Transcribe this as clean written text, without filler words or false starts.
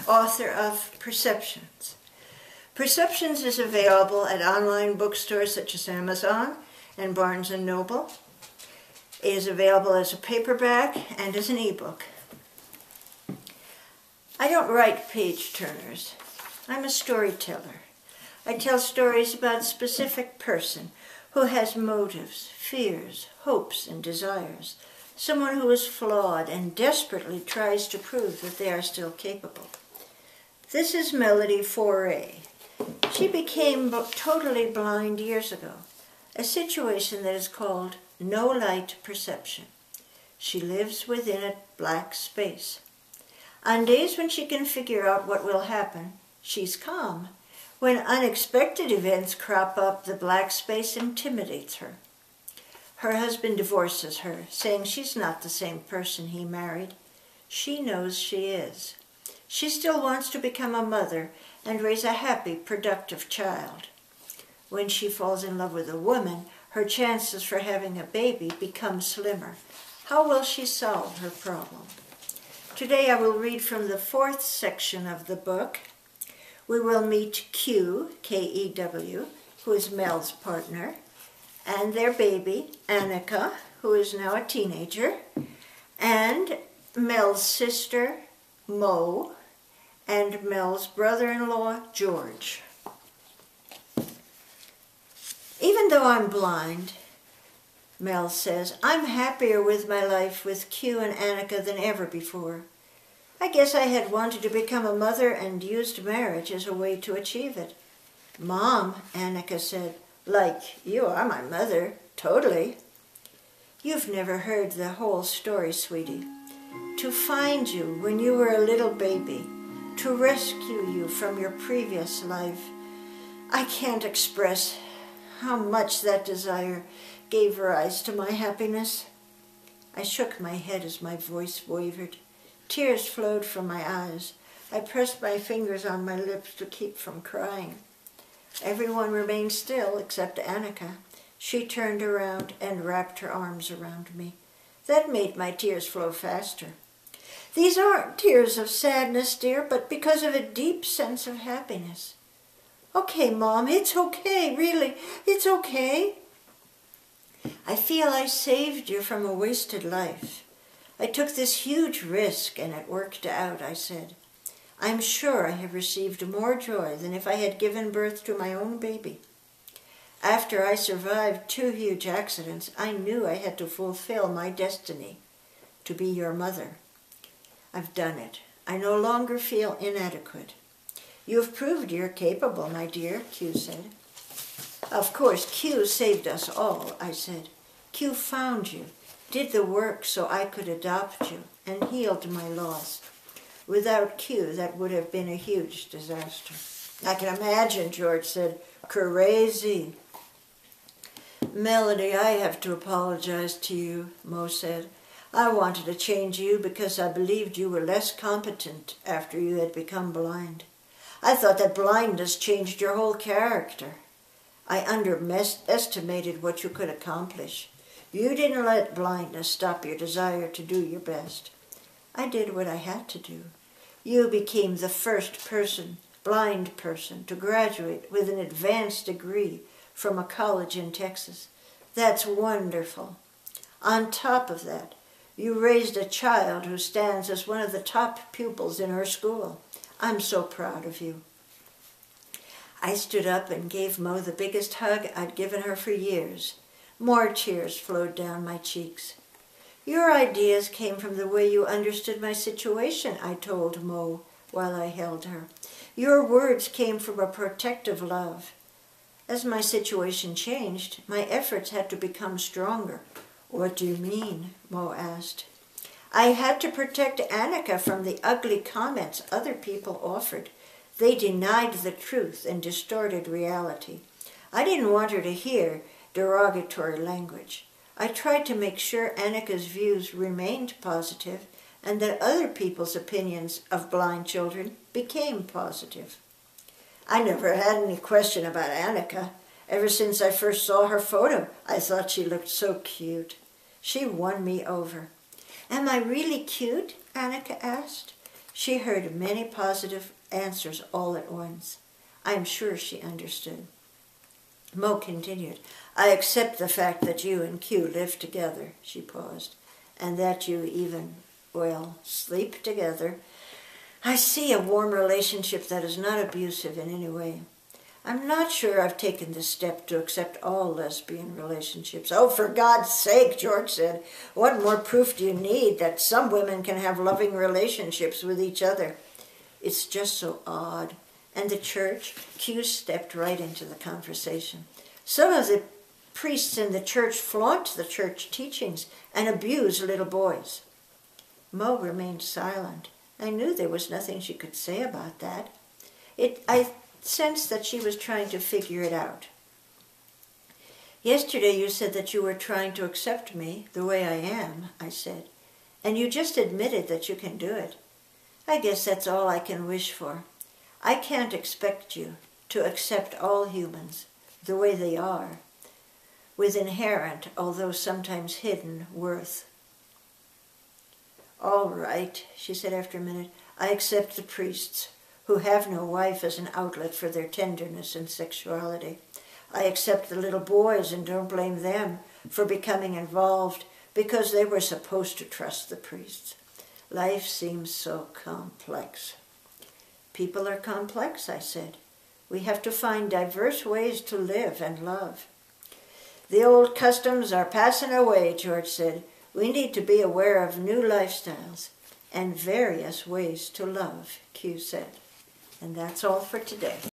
author of Perceptions. Perceptions is available at online bookstores such as Amazon and Barnes & Noble. It is available as a paperback and as an ebook. I don't write page turners. I'm a storyteller. I tell stories about a specific person who has motives, fears, hopes, and desires. Someone who is flawed and desperately tries to prove that they are still capable. This is Melody Foray. She became totally blind years ago, a situation that is called no light perception. She lives within a black space. On days when she can figure out what will happen, she's calm. When unexpected events crop up, the black space intimidates her. Her husband divorces her, saying she's not the same person he married. She knows she is. She still wants to become a mother and raise a happy, productive child. When she falls in love with a woman, her chances for having a baby become slimmer. How will she solve her problem? Today I will read from the 4th section of the book. We will meet Q, K-E-W, who is Mel's partner, and their baby, Annika, who is now a teenager, and Mel's sister, Mo, and Mel's brother-in-law, George. Even though I'm blind, Mel says, I'm happier with my life with Q and Annika than ever before. I guess I had wanted to become a mother and used marriage as a way to achieve it. Mom, Annika said, like, you are my mother, totally. You've never heard the whole story, sweetie. To find you when you were a little baby, to rescue you from your previous life, I can't express how much that desire gave rise to my happiness. I shook my head as my voice wavered. Tears flowed from my eyes. I pressed my fingers on my lips to keep from crying. Everyone remained still except Annika. She turned around and wrapped her arms around me. That made my tears flow faster. These aren't tears of sadness, dear, but because of a deep sense of happiness. Okay, Mom, it's okay, really, it's okay. I feel I saved you from a wasted life. I took this huge risk and it worked out, I said. I'm sure I have received more joy than if I had given birth to my own baby. After I survived 2 huge accidents, I knew I had to fulfill my destiny, to be your mother. I've done it. I no longer feel inadequate. You have proved you're capable, my dear, Q said. Of course, Q saved us all, I said. Q found you, did the work so I could adopt you, and healed my loss. Without Q, that would have been a huge disaster. I can imagine, George said. Crazy. Melody, I have to apologize to you, Mo said. I wanted to change you because I believed you were less competent after you had become blind. I thought that blindness changed your whole character. I underestimated what you could accomplish. You didn't let blindness stop your desire to do your best. I did what I had to do. You became the first blind person, to graduate with an advanced degree from a college in Texas. That's wonderful. On top of that, you raised a child who stands as one of the top pupils in her school. I'm so proud of you. I stood up and gave Mo the biggest hug I'd given her for years. More tears flowed down my cheeks. Your ideas came from the way you understood my situation, I told Mo while I held her. Your words came from a protective love. As my situation changed, my efforts had to become stronger. What do you mean? Mo asked. I had to protect Annika from the ugly comments other people offered. They denied the truth and distorted reality. I didn't want her to hear derogatory language. I tried to make sure Annika's views remained positive and that other people's opinions of blind children became positive. I never had any question about Annika. Ever since I first saw her photo, I thought she looked so cute. She won me over. Am I really cute? Annika asked. She heard many positive answers all at once. I am sure she understood. Mo continued, I accept the fact that you and Q live together, she paused, and that you even, well, sleep together. I see a warm relationship that is not abusive in any way. I'm not sure I've taken the step to accept all lesbian relationships. Oh, for God's sake, George said. What more proof do you need that some women can have loving relationships with each other? It's just so odd. And the church? Q stepped right into the conversation. Some of the priests in the church flaunt the church teachings and abuse little boys. Mo remained silent. I knew there was nothing she could say about that. I sensed that she was trying to figure it out. Yesterday you said that you were trying to accept me the way I am, I said, and you just admitted that you can do it. I guess that's all I can wish for. I can't expect you to accept all humans the way they are, with inherent, although sometimes hidden, worth. All right, she said after a minute, I accept the priests, who have no wife as an outlet for their tenderness and sexuality. I accept the little boys and don't blame them for becoming involved because they were supposed to trust the priests. Life seems so complex. People are complex, I said. We have to find diverse ways to live and love. The old customs are passing away, George said. We need to be aware of new lifestyles and various ways to love, Q said. And that's all for today.